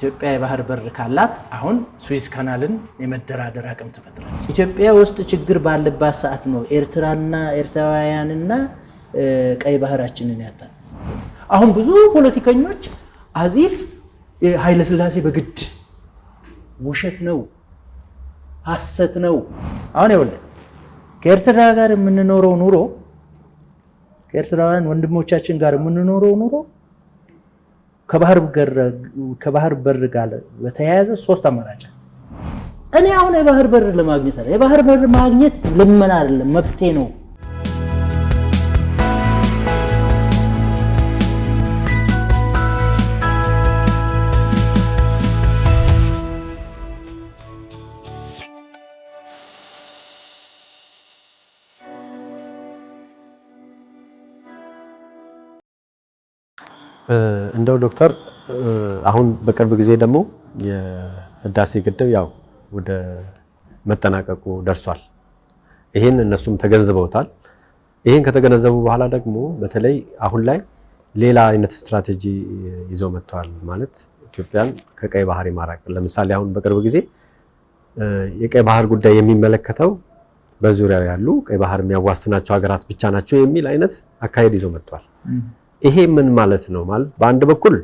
ኢትዮጵያ የባህር በር ካላት አሁን ስዊዝ ካናልን የመደራደር አቅም ተፈጥሯል። ኢትዮጵያ ውስጥ ችግር ባለባት ሰዓት ነው ኤርትራና ኤርትራውያንና ቀይ ባህራችንን ያጣል። አሁን ብዙ ፖለቲከኞች አዚፍ ኃይለ ሥላሴ በግድ ውሸት ነው ሐሰት ነው። አሁን ይወለ ከኤርትራ ጋር የምንኖረው ኑሮ ከኤርትራውያን ወንድሞቻችን ጋር የምንኖረው ኑሮ ከባህር በር ጋር በተያያዘ ሶስት አማራጭ እኔ አሁን የባህር በር ለማግኘት አለ የባህር በር ማግኘት ልመና አይደለም መብቴ ነው። እንደው ዶክተር አሁን በቅርብ ጊዜ ደግሞ የህዳሴ ግድብ ያው ወደ መጠናቀቁ ደርሷል። ይሄን እነሱም ተገንዝበውታል። ይሄን ከተገነዘቡ በኋላ ደግሞ በተለይ አሁን ላይ ሌላ አይነት ስትራቴጂ ይዘው መጥተዋል። ማለት ኢትዮጵያን ከቀይ ባህር ይማራቅ። ለምሳሌ አሁን በቅርብ ጊዜ የቀይ ባህር ጉዳይ የሚመለከተው በዙሪያው ያሉ ቀይ ባህር የሚያዋስናቸው ሀገራት ብቻ ናቸው የሚል አይነት አካሄድ ይዘው መጥተዋል። ይሄ ምን ማለት ነው? ማለት በአንድ በኩል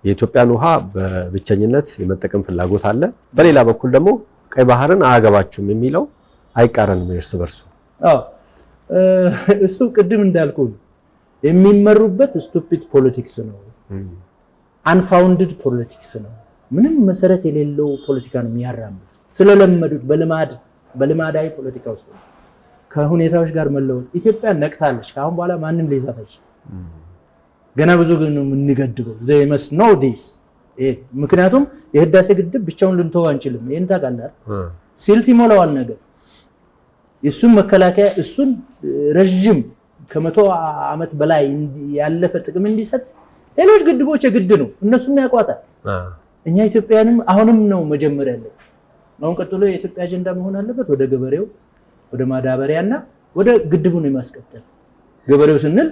የኢትዮጵያን ውሃ በብቸኝነት የመጠቀም ፍላጎት አለ፣ በሌላ በኩል ደግሞ ቀይ ባህርን አያገባችሁም የሚለው አይቃረንም እርስ በርሱ። እሱ ቅድም እንዳልኩ የሚመሩበት ስቱፒድ ፖለቲክስ ነው፣ አንፋውንድድ ፖለቲክስ ነው። ምንም መሰረት የሌለው ፖለቲካ ነው የሚያራምዱት ስለለመዱት በልማዳዊ ፖለቲካ ውስጥ ከሁኔታዎች ጋር መለወጥ። ኢትዮጵያ ነቅታለች። ከአሁን በኋላ ማንም ሊይዛት አይችልም። ገና ብዙ ግን የምንገድበው they must know this ምክንያቱም የህዳሴ ግድብ ብቻውን ልንተው አንችልም። ይሄን ታውቃለህ። ሲልት ይሞላዋል ነገር እሱን መከላከያ እሱን ረጅም ከ100 ዓመት በላይ ያለፈ ጥቅም እንዲሰጥ ሌሎች ግድቦች የግድ ነው፣ እነሱም ያቋታል። እኛ ኢትዮጵያንም አሁንም ነው መጀመሪያ ያለው። አሁን ቀጥሎ የኢትዮጵያ አጀንዳ መሆን አለበት ወደ ገበሬው ወደ ማዳበሪያና ወደ ግድቡን የማስቀጠል። ገበሬው ስንል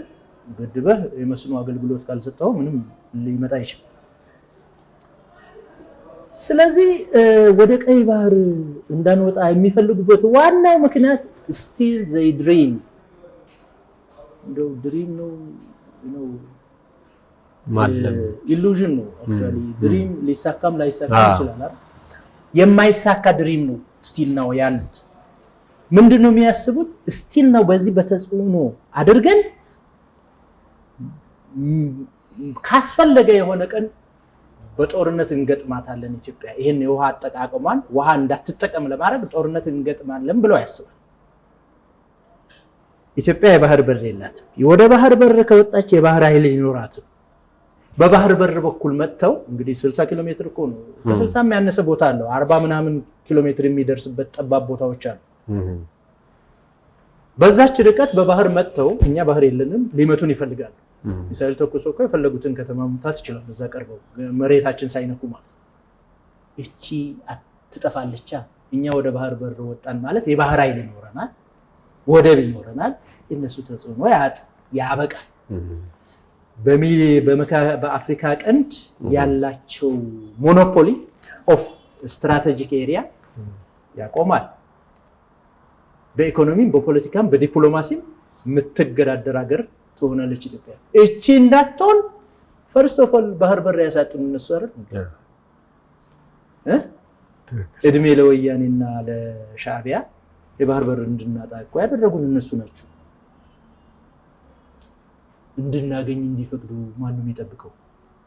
ግድበህ የመስኖ አገልግሎት ካልሰጠው ምንም ሊመጣ ይችላል። ስለዚህ ወደ ቀይ ባህር እንዳንወጣ የሚፈልጉበት ዋናው ምክንያት still they dream ነው ማለም illusion ነው። actually dream ሊሳካም ላይሳካም ይችላል። የማይሳካ ድሪም ነው still ነው ያሉት። ምንድነው የሚያስቡት? still ነው በዚህ በተጽዕኖ አድርገን ካስፈለገ የሆነ ቀን በጦርነት እንገጥማታለን ኢትዮጵያ። ይሄን የውሃ አጠቃቀሟን ውሃ እንዳትጠቀም ለማድረግ ጦርነት እንገጥማለን ብለው ያስባል። ኢትዮጵያ የባህር በር የላትም። ወደ ባህር በር ከወጣች የባህር ኃይል ይኖራትም። በባህር በር በኩል መጥተው እንግዲህ 60 ኪሎ ሜትር እኮ ነው፣ ከ60 የሚያነሰ ቦታ አለው። 40 ምናምን ኪሎ ሜትር የሚደርስበት ጠባብ ቦታዎች አሉ። በዛች ርቀት በባህር መጥተው እኛ ባህር የለንም ሊመቱን ይፈልጋሉ። ሚሳኤል ተኩሶ እኮ የፈለጉትን ከተማ መምታት ይችላሉ። እዛ ቀርበው መሬታችን ሳይነኩ ማለት እቺ አትጠፋለች። እኛ ወደ ባህር በር ወጣን ማለት የባህር ኃይል ይኖረናል፣ ወደብ ይኖረናል። የነሱ ተጽዕኖ ያበቃል። በአፍሪካ ቀንድ ያላቸው ሞኖፖሊ ኦፍ ስትራቴጂክ ኤሪያ ያቆማል። በኢኮኖሚም በፖለቲካም በዲፕሎማሲም የምትገዳደር ሀገር ትሆናለች ኢትዮጵያ። እቺ እንዳትሆን ፈርስት ኦፍ ኦል ባህር በር ያሳጡን እነሱ አይደል? እድሜ ለወያኔና ለሻዕቢያ የባህር በር እንድናጣ እኮ ያደረጉን እነሱ ናቸው። እንድናገኝ እንዲፈቅዱ ማንም ይጠብቀው?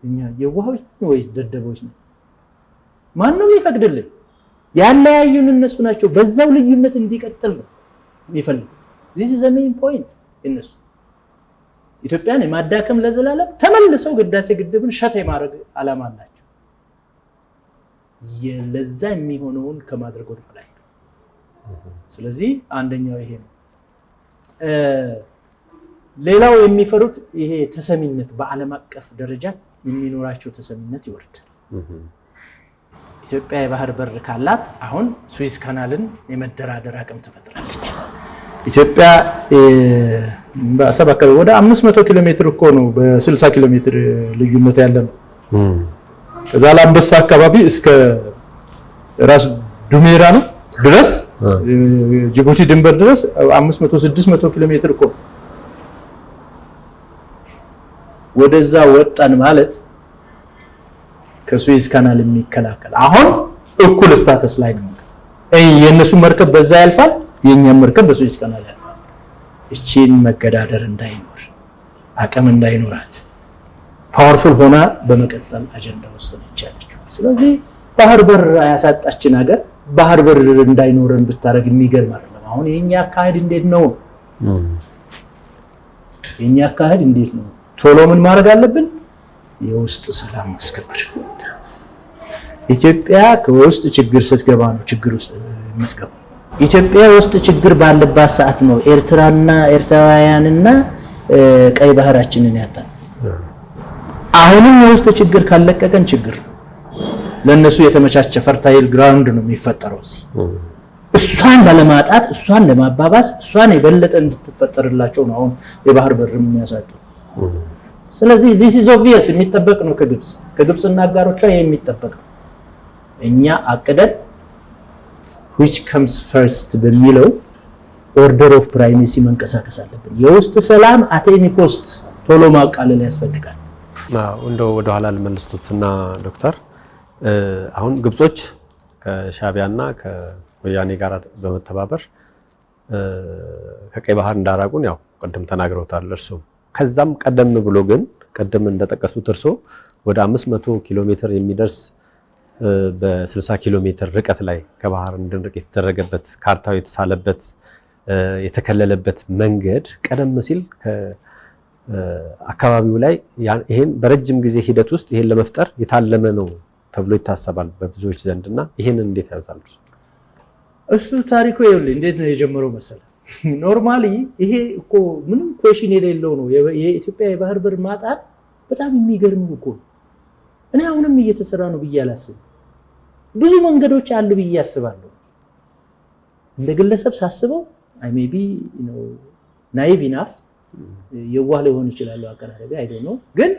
እኛ የዋሆች ወይስ ደደቦች ነው? ማንም ይፈቅድልን? ያለያዩን እነሱ ናቸው። በዛው ልዩነት እንዲቀጥል ነው የሚፈልጉ። this is the main point እነሱ ኢትዮጵያን የማዳከም ለዘላለም ተመልሰው ህዳሴ ግድብን ሸት የማድረግ ዓላማ አላቸው። ለዛ የሚሆነውን ከማድረግ ወደ ላይ። ስለዚህ አንደኛው ይሄ ነው። ሌላው የሚፈሩት ይሄ ተሰሚነት በዓለም አቀፍ ደረጃ የሚኖራቸው ተሰሚነት ይወርዳል። ኢትዮጵያ የባህር በር ካላት አሁን ስዊዝ ካናልን የመደራደር አቅም ተፈጥራለች። ኢትዮጵያ በአሰብ አካባቢ ወደ 500 ኪሎ ሜትር እኮ ነው በ60 ኪሎ ሜትር ልዩነት ያለ ነው። ከዛ ላምበሳ አካባቢ እስከ ራስ ዱሜራ ነው ድረስ ጅቡቲ ድንበር ድረስ 500-600 ኪሎ ሜትር እኮ ወደዛ ወጣን ማለት ከሱዌዝ ካናል የሚከላከል አሁን እኩል ስታተስ ላይ ነው። የነሱ መርከብ በዛ ያልፋል፣ የኛም መርከብ በሱዌዝ ካናል ያልፋል። እቺን መገዳደር እንዳይኖር አቅም እንዳይኖራት ፓወርፉል ሆና በመቀጠል አጀንዳ ውስጥ ነች ያለችው። ስለዚህ ባህር በር ያሳጣችን ሀገር ባህር በር እንዳይኖረን ብታረግ የሚገርም አይደለም። አሁን የኛ አካሄድ እንዴት ነው? የኛ አካሄድ እንዴት ነው? ቶሎ ምን ማድረግ አለብን? የውስጥ ሰላም ማስከበር። ኢትዮጵያ ከውስጥ ችግር ስትገባ ነው ችግር ውስጥ የምትገባው። ኢትዮጵያ ውስጥ ችግር ባለባት ሰዓት ነው ኤርትራውያንና ቀይ ባህራችንን ያጣን። አሁንም የውስጥ ችግር ካለቀቀን ችግር ለነሱ የተመቻቸ ፈርታይል ግራውንድ ነው የሚፈጠረው እዚህ። እሷን ባለማጣት እሷን ለማባባስ እሷን የበለጠ እንድትፈጠርላቸው ነው አሁን የባህር በር የሚያሳጡ። ስለዚህ this is obvious የሚጠበቅ ነው ከግብጽና አጋሮቿ የሚጠበቅ ነው። እኛ አቅደን which comes first በሚለው order of primacy መንቀሳቀስ አለብን። የውስጥ ሰላም at any cost ቶሎ ማቃለል ያስፈልጋል። እንደው ወደ ኋላ ልመልስቱትና ዶክተር አሁን ግብጾች ከሻቢያና ከወያኔ ጋር በመተባበር ከቀይ ባህር እንዳራቁን ያው ቀደም ተናግረውታል እርሱ። ከዛም ቀደም ብሎ ግን ቀደም እንደጠቀሱት እርሱ ወደ 500 ኪሎ ሜትር የሚደርስ በ60 ኪሎ ሜትር ርቀት ላይ ከባህር እንድንርቅ የተደረገበት ካርታው የተሳለበት የተከለለበት መንገድ ቀደም ሲል አካባቢው ላይ ይሄን በረጅም ጊዜ ሂደት ውስጥ ይሄን ለመፍጠር የታለመ ነው ተብሎ ይታሰባል በብዙዎች ዘንድና ይሄንን እንዴት ያዩታል? እሱ ታሪኩ ይኸውልህ እንዴት ነው የጀመረው መሰለህ? ኖርማሊ ይሄ እኮ ምንም ኩዌሽን የሌለው ነው። የኢትዮጵያ የባህር በር ማጣት በጣም የሚገርም እኮ ነው። እኔ አሁንም እየተሰራ ነው ብዬ አላስብም። ብዙ መንገዶች አሉ ብዬ አስባለሁ። እንደ ግለሰብ ሳስበው አይ ሜቢ ናይቭ ኢናፍ የዋህ ሊሆን ይችላል አቀራረቢ አይ ዶንት ኖ። ግን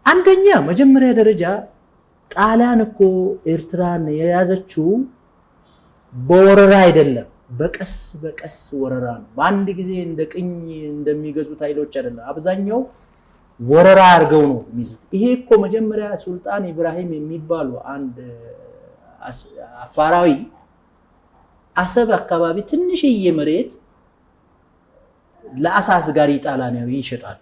አንደኛ መጀመሪያ ደረጃ ጣሊያን እኮ ኤርትራን የያዘችው በወረራ አይደለም፣ በቀስ በቀስ ወረራ ነው። በአንድ ጊዜ እንደ ቅኝ እንደሚገዙት ኃይሎች አይደለም። አብዛኛው ወረራ አድርገው ነው የሚይዙት። ይሄ እኮ መጀመሪያ ሱልጣን ኢብራሂም የሚባሉ አንድ አፋራዊ አሰብ አካባቢ ትንሽዬ መሬት ለአሳ አስጋሪ ጣሊያናዊ ይሸጣሉ።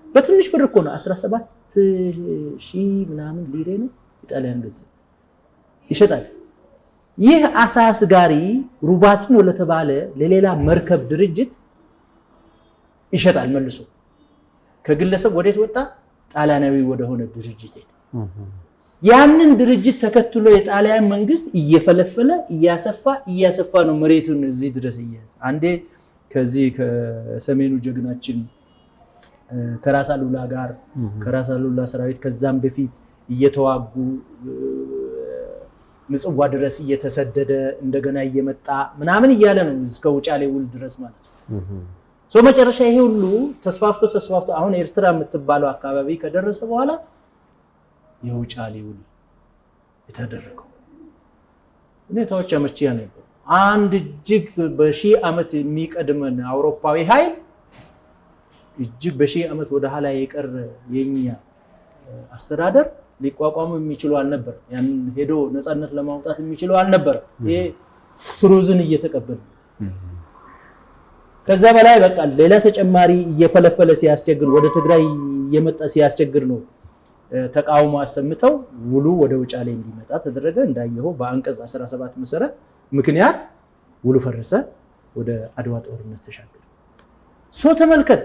በትንሽ ብር እኮ ነው 17,000 ምናምን ሊሬ ነው ጣሊያን ገንዘብ ይሸጣል። ይህ አሳ አስጋሪ ሩባቲኖ ለተባለ ለሌላ መርከብ ድርጅት ይሸጣል። መልሶ ከግለሰብ ወዴት ወጣ? ጣሊያናዊ ወደሆነ ድርጅት ሄደ። ያንን ድርጅት ተከትሎ የጣሊያን መንግስት እየፈለፈለ እያሰፋ ነው መሬቱን እዚህ ድረስ አንዴ ከዚህ ከሰሜኑ ጀግናችን ከራስ አሉላ ጋር ከራስ አሉላ ሰራዊት ከዛም በፊት እየተዋጉ ምጽዋ ድረስ እየተሰደደ እንደገና እየመጣ ምናምን እያለ ነው እስከ ውጫሌ ውል ድረስ ማለት ነው። መጨረሻ ይሄ ሁሉ ተስፋፍቶ አሁን ኤርትራ የምትባለው አካባቢ ከደረሰ በኋላ የውጫሌ ውል የተደረገው ሁኔታዎች አመቺ ነበር። አንድ እጅግ በሺህ ዓመት የሚቀድመን አውሮፓዊ ኃይል እጅግ በሺህ ዓመት ወደ ኋላ የቀረ የኛ አስተዳደር ሊቋቋሙ የሚችሉ አልነበር። ያን ሄዶ ነፃነት ለማውጣት የሚችሉ አልነበር። ይሄ ትሩዝን እየተቀበለ ከዛ በላይ በቃ ሌላ ተጨማሪ እየፈለፈለ ሲያስቸግር ወደ ትግራይ እየመጣ ሲያስቸግር ነው ተቃውሞ አሰምተው ውሉ ወደ ውጫሌ እንዲመጣ ተደረገ። እንዳየው በአንቀጽ 17 መሰረት ምክንያት ውሉ ፈረሰ፣ ወደ አድዋ ጦርነት ተሻገረ። ተመልከት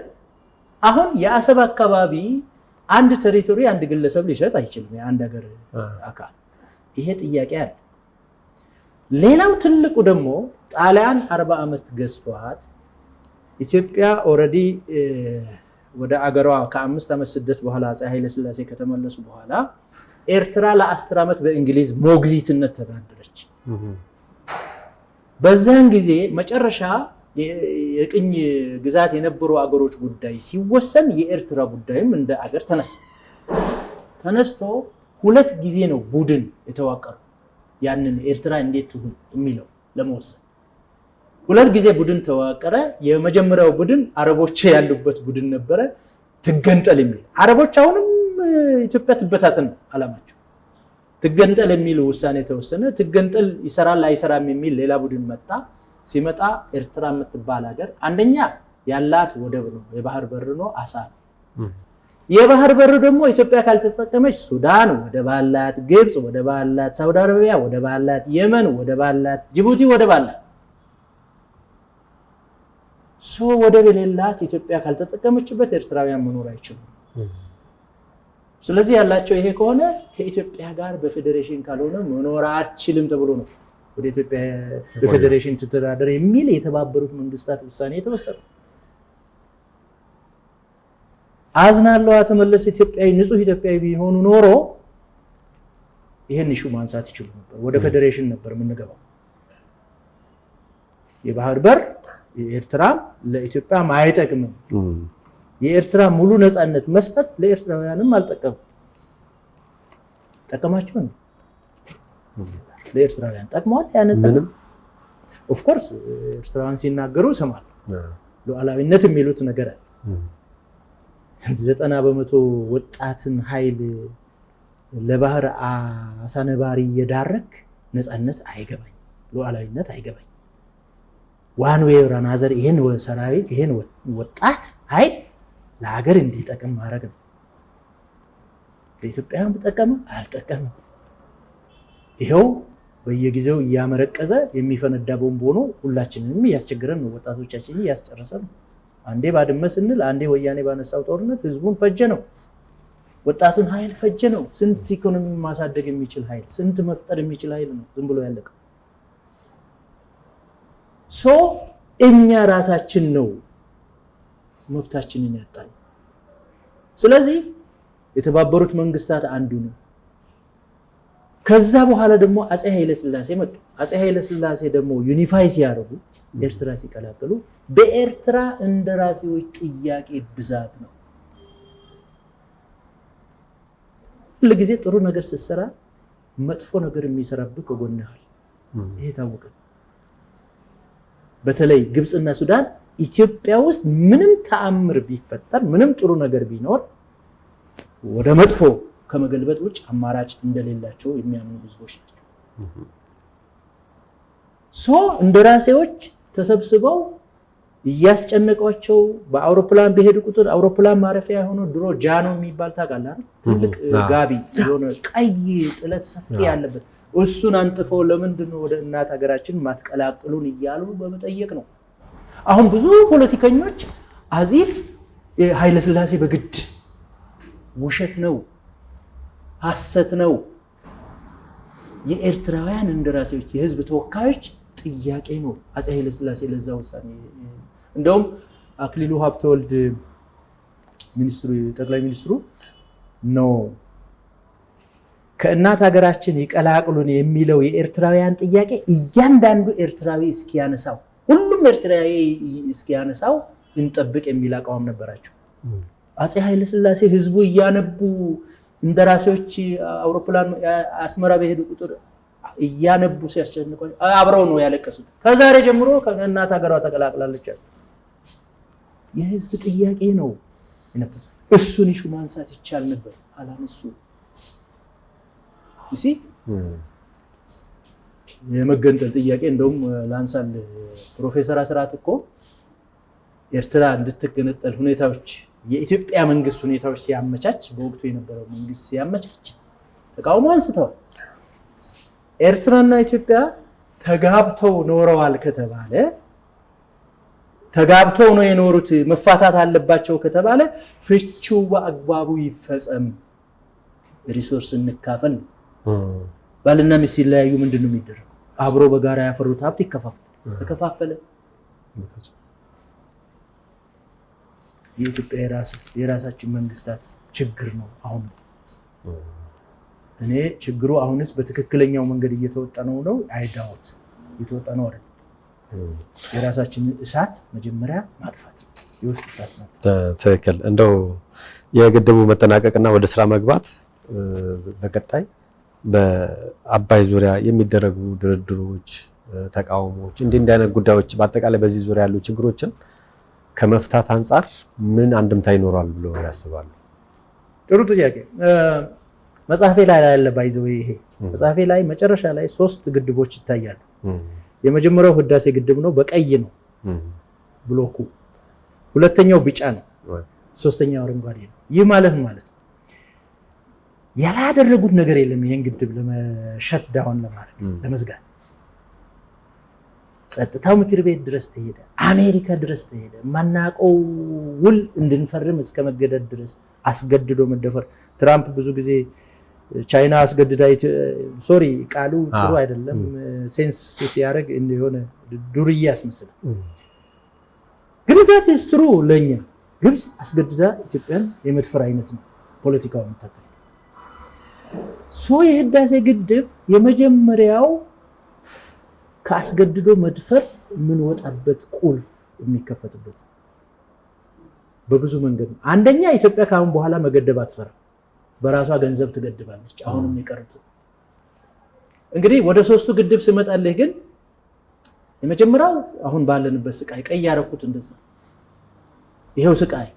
አሁን የአሰብ አካባቢ አንድ ቴሪቶሪ አንድ ግለሰብ ሊሸጥ አይችልም፣ የአንድ ሀገር አካል። ይሄ ጥያቄ አለ። ሌላው ትልቁ ደግሞ ጣሊያን 40 ዓመት ገዝቷት ኢትዮጵያ ኦሬዲ ወደ አገሯ ከ5 ዓመት ስደት በኋላ አፄ ኃይለ ሥላሴ ከተመለሱ በኋላ ኤርትራ ለ10 ዓመት በእንግሊዝ ሞግዚትነት ተዳደረች። በዛን ጊዜ መጨረሻ የቅኝ ግዛት የነበሩ አገሮች ጉዳይ ሲወሰን የኤርትራ ጉዳይም እንደ አገር ተነሳ። ተነስቶ 2 ጊዜ ነው ቡድን የተዋቀረው ያንን ኤርትራ እንዴት ትሁን የሚለው ለመወሰን 2 ጊዜ ቡድን ተዋቀረ። የመጀመሪያው ቡድን አረቦች ያሉበት ቡድን ነበረ ትገንጠል የሚል አረቦች አሁንም ኢትዮጵያ ትበታተን ነው አላማቸው። ትገንጠል የሚል ውሳኔ ተወሰነ። ትገንጠል ይሰራል አይሰራም የሚል ሌላ ቡድን መጣ። ሲመጣ ኤርትራ የምትባል ሀገር አንደኛ ያላት ወደብ ነው፣ የባህር በር ነው፣ አሳ ነው። የባህር በር ደግሞ ኢትዮጵያ ካልተጠቀመች ሱዳን ወደብ አላት፣ ግብጽ ወደብ አላት፣ ሳውዲ አረቢያ ወደብ አላት፣ የመን ወደብ አላት፣ ጅቡቲ ወደብ አላት። ወደብ የሌላት ኢትዮጵያ ካልተጠቀመችበት ኤርትራውያን መኖር አይችሉም። ስለዚህ ያላቸው ይሄ ከሆነ ከኢትዮጵያ ጋር በፌዴሬሽን ካልሆነ መኖር አትችልም ተብሎ ነው ወደ ኢትዮጵያ በፌዴሬሽን ትተዳደር የሚል የተባበሩት መንግስታት ውሳኔ የተወሰነው። አዝናለሁ ተመለስ ኢትዮጵያዊ ንጹህ ኢትዮጵያዊ ቢሆኑ ኖሮ ይሄን ኢሹ ማንሳት ይችሉ ነበር። ወደ ፌዴሬሽን ነበር የምንገባው። የባህር በር የኤርትራ ለኢትዮጵያ ማይጠቅምም። የኤርትራ ሙሉ ነፃነት መስጠት ለኤርትራውያንም አልጠቀምም። ጠቀማቸው ነው ለኤርትራውያን ጠቅሟል። ያነጻንም ኦፍ ኮርስ ኤርትራውያን ሲናገሩ ሰማል ሉዓላዊነት የሚሉት ነገር አለ። 90% ወጣትን ኃይል ለባህር አሳነባሪ የዳረክ ነፃነት አይገባኝ፣ ሉዓላዊነት አይገባኝ። ዋን ዌይ ኦር አናዘር ይሄን ሰራዊት ይሄን ወጣት ኃይል ለሀገር እንዲጠቅም ማድረግ ነው። ለኢትዮጵያም ተጠቀመ አልጠቀመም ይሄው በየጊዜው እያመረቀዘ የሚፈነዳ ቦምብ ሆኖ ሁላችንንም ያስቸግረን ነው። ወጣቶቻችንን ያስጨረሰ ነው። አንዴ ባድመ ስንል አንዴ ወያኔ ባነሳው ጦርነት ህዝቡን ፈጀ ነው። ወጣቱን ኃይል ፈጀ ነው። ስንት ኢኮኖሚ ማሳደግ የሚችል ኃይል ስንት መፍጠር የሚችል ኃይል ነው ዝም ብሎ ያለቀው። እኛ ራሳችን ነው መብታችንን ያጣል። ስለዚህ የተባበሩት መንግስታት አንዱ ነው። ከዛ በኋላ ደግሞ አፄ ኃይለ ሥላሴ መጡ። አፄ ኃይለ ሥላሴ ደግሞ ዩኒፋይ ሲያደርጉ ኤርትራ ሲቀላቀሉ በኤርትራ እንደራሴዎች ጥያቄ ብዛት ነው። ሁሉ ጊዜ ጥሩ ነገር ስትሰራ መጥፎ ነገር የሚሰራብህ ከጎንህ ይሄ ታወቀ። በተለይ ግብጽና ሱዳን ኢትዮጵያ ውስጥ ምንም ተአምር ቢፈጠር ምንም ጥሩ ነገር ቢኖር ወደ መጥፎ ከመገልበጥ ውጭ አማራጭ እንደሌላቸው የሚያምኑ ህዝቦች እንደራሴዎች ተሰብስበው እያስጨነቋቸው በአውሮፕላን በሄዱ ቁጥር አውሮፕላን ማረፊያ ሆኖ ድሮ ጃኖ የሚባል ታውቃለህ አይደል? ትልቅ ጋቢ የሆነ ቀይ ጥለት ሰፊ ያለበት እሱን አንጥፈው ለምንድን ነው ወደ እናት ሀገራችን ማትቀላቅሉን እያሉ በመጠየቅ ነው። አሁን ብዙ ፖለቲከኞች አዚፍ ኃይለ ሥላሴ በግድ ውሸት ነው ሐሰት ነው። የኤርትራውያን እንደራሴዎች የህዝብ ተወካዮች ጥያቄ ነው አፄ ኃይለ ሥላሴ ለዛ ውሳኔ። እንደውም አክሊሉ ሀብተወልድ ሚኒስትሩ ጠቅላይ ሚኒስትሩ ነው ከእናት ሀገራችን ይቀላቅሉን የሚለው የኤርትራውያን ጥያቄ እያንዳንዱ ኤርትራዊ እስኪያነሳው ሁሉም ኤርትራዊ እስኪያነሳው እንጠብቅ የሚል አቋም ነበራቸው። አፄ ኃይለ ሥላሴ ህዝቡ እያነቡ እንደራሴዎች አውሮፕላን አስመራ በሄዱ ቁጥር እያነቡ ሲያስጨንቋቸው አብረው ነው ያለቀሱት። ከዛሬ ጀምሮ ከእናት ሀገሯ ተቀላቅላለች። የህዝብ ጥያቄ ነው። እሱን ኢሹ ማንሳት ይቻል ነበር፣ አላነሱ። እሺ የመገንጠል ጥያቄ እንደውም ላንሳል። ፕሮፌሰር አስራት እኮ ኤርትራ እንድትገነጠል ሁኔታዎች የኢትዮጵያ መንግስት ሁኔታዎች ሲያመቻች በወቅቱ የነበረው መንግስት ሲያመቻች ተቃውሞ አንስተዋል። ኤርትራና ኢትዮጵያ ተጋብተው ኖረዋል ከተባለ ተጋብተው ነው የኖሩት መፋታት አለባቸው ከተባለ ፍቺው በአግባቡ ይፈጸም፣ ሪሶርስ እንካፈል። ባልና ሚስት ሲለያዩ ምንድነው የሚደረገው? አብሮ በጋራ ያፈሩት ሀብት ይከፋፈል። ተከፋፈለ። የኢትዮጵያ የራሳችን መንግስታት ችግር ነው። አሁን እኔ ችግሩ አሁንስ በትክክለኛው መንገድ እየተወጣ ነው አይዳውት እየተወጣ ነው አይደል? የራሳችን እሳት መጀመሪያ ማጥፋት የውስጥ እሳት ነው። ትክክል። እንደው የግድቡ መጠናቀቅና ወደ ስራ መግባት በቀጣይ በአባይ ዙሪያ የሚደረጉ ድርድሮች፣ ተቃውሞዎች እንዲህ አይነት ጉዳዮች በአጠቃላይ በዚህ ዙሪያ ያሉ ችግሮችን ከመፍታት አንጻር ምን አንድምታ ይኖራል ብሎ ያስባሉ? ጥሩ ጥያቄ። መጽሐፌ ላይ ያለ ባይዘው ይሄ መጽሐፌ ላይ መጨረሻ ላይ 3 ግድቦች ይታያሉ። የመጀመሪያው ህዳሴ ግድብ ነው፣ በቀይ ነው ብሎኩ። ሁለተኛው ቢጫ ነው፣ ሶስተኛው አረንጓዴ ነው። ይህ ማለት ነው ያላደረጉት ነገር የለም። ይሄን ግድብ ለመሸት ዳውን ለማድረግ ለመዝጋት ጸጥታው ምክር ቤት ድረስ ተሄደ፣ አሜሪካ ድረስ ተሄደ። ማናቀው ውል እንድንፈርም እስከ መገደድ ድረስ አስገድዶ መደፈር። ትራምፕ ብዙ ጊዜ ቻይና አስገድዳ ሶሪ ቃሉ ጥሩ አይደለም፣ ሴንስ ሲያደርግ የሆነ ዱርዬ ያስመስላል። ግን ዛት ኢዝ ትሩ። ለኛ ግብጽ አስገድዳ ኢትዮጵያን የመድፈር አይነት ነው ፖለቲካው የምታካሄደው። የህዳሴ ግድብ የመጀመሪያው ከአስገድዶ መድፈር የምንወጣበት ቁልፍ የሚከፈትበት በብዙ መንገድ ነው። አንደኛ ኢትዮጵያ ካሁን በኋላ መገደብ አትፈራም፣ በራሷ ገንዘብ ትገድባለች። አሁንም የቀሩት እንግዲህ ወደ 3ቱ ግድብ ስመጣልህ ግን የመጀመሪያው አሁን ባለንበት ስቃይ ቀይ ያረኩት እንደዛ ይሄው ስቃይ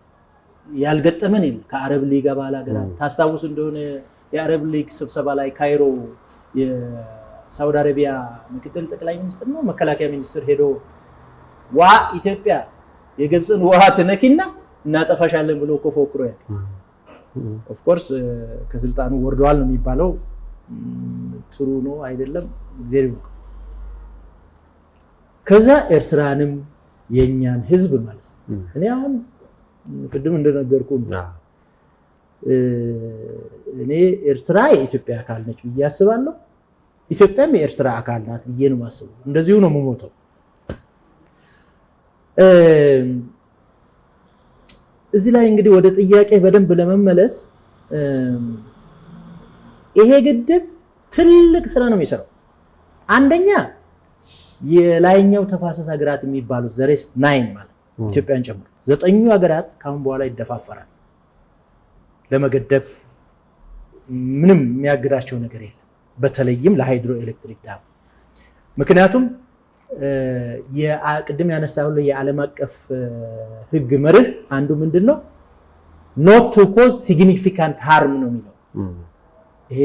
ያልገጠመን የለም። ከአረብ ሊግ አባል ሀገራት ታስታውስ እንደሆነ የአረብ ሊግ ስብሰባ ላይ ካይሮ የሳውዲ አረቢያ ምክትል ጠቅላይ ሚኒስትር ነው መከላከያ ሚኒስትር ሄዶ ኢትዮጵያ የግብፅን ውሃ ትነኪና እናጠፋሻለን ብሎ እኮ ፎክሮ ያለ ኦፍ ኮርስ ከስልጣኑ ወርደዋል ነው የሚባለው። ጥሩ ነው አይደለም እግዚአብሔር ይወቅ። ከዛ ኤርትራንም የኛን ህዝብ ማለት ነው እኔ አሁን ቅድም እንደነገርኩ እኔ ኤርትራ የኢትዮጵያ አካል ነች ብዬ አስባለሁ። ኢትዮጵያም የኤርትራ አካል ናት ብዬ ነው የማስበው። እንደዚሁ ነው የምሞተው። እዚህ ላይ እንግዲህ ወደ ጥያቄ በደንብ ለመመለስ ይሄ ግድብ ትልቅ ስራ ነው የሚሰራው። አንደኛ የላይኛው ተፋሰስ ሀገራት የሚባሉት ዘሬስ 9 ማለት ኢትዮጵያን ጨምሮ 9ኙ ሀገራት ካሁን በኋላ ይደፋፈራል። ለመገደብ ምንም የሚያግዳቸው ነገር የለም፣ በተለይም ለሃይድሮ ኤሌክትሪክ ዳም። ምክንያቱም ቅድም ያነሳው የዓለም አቀፍ ህግ መርህ አንዱ ምንድነው? ኖት ቱ ኮዝ ሲግኒፊካንት ሃርም ነው የሚለው። ይሄ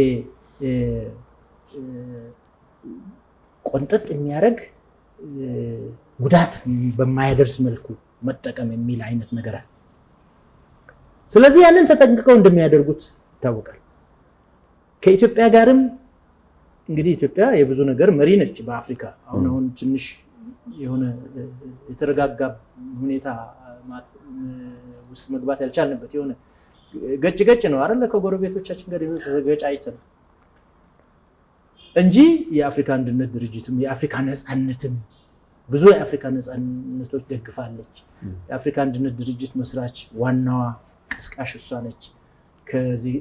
ቆንጠጥ የሚያደርግ ጉዳት በማያደርስ መልኩ መጠቀም የሚል አይነት ነገር አለ። ስለዚህ ያንን ተጠንቅቀው እንደሚያደርጉት ይታወቃል። ከኢትዮጵያ ጋርም እንግዲህ ኢትዮጵያ የብዙ ነገር መሪ ነች በአፍሪካ። አሁን ትንሽ የሆነ የተረጋጋ ሁኔታ ውስጥ መግባት ያልቻልንበት የሆነ ገጭ ነው አይደለ? ከጎረቤቶቻችን ጋር የሆነ ተገጫይተን እንጂ የአፍሪካ አንድነት ድርጅትም የአፍሪካ ነፃነትም ብዙ የአፍሪካ ነፃነቶች ደግፋለች። የአፍሪካ አንድነት ድርጅት መስራች ዋናዋ ቀስቃሽ እሷ ነች።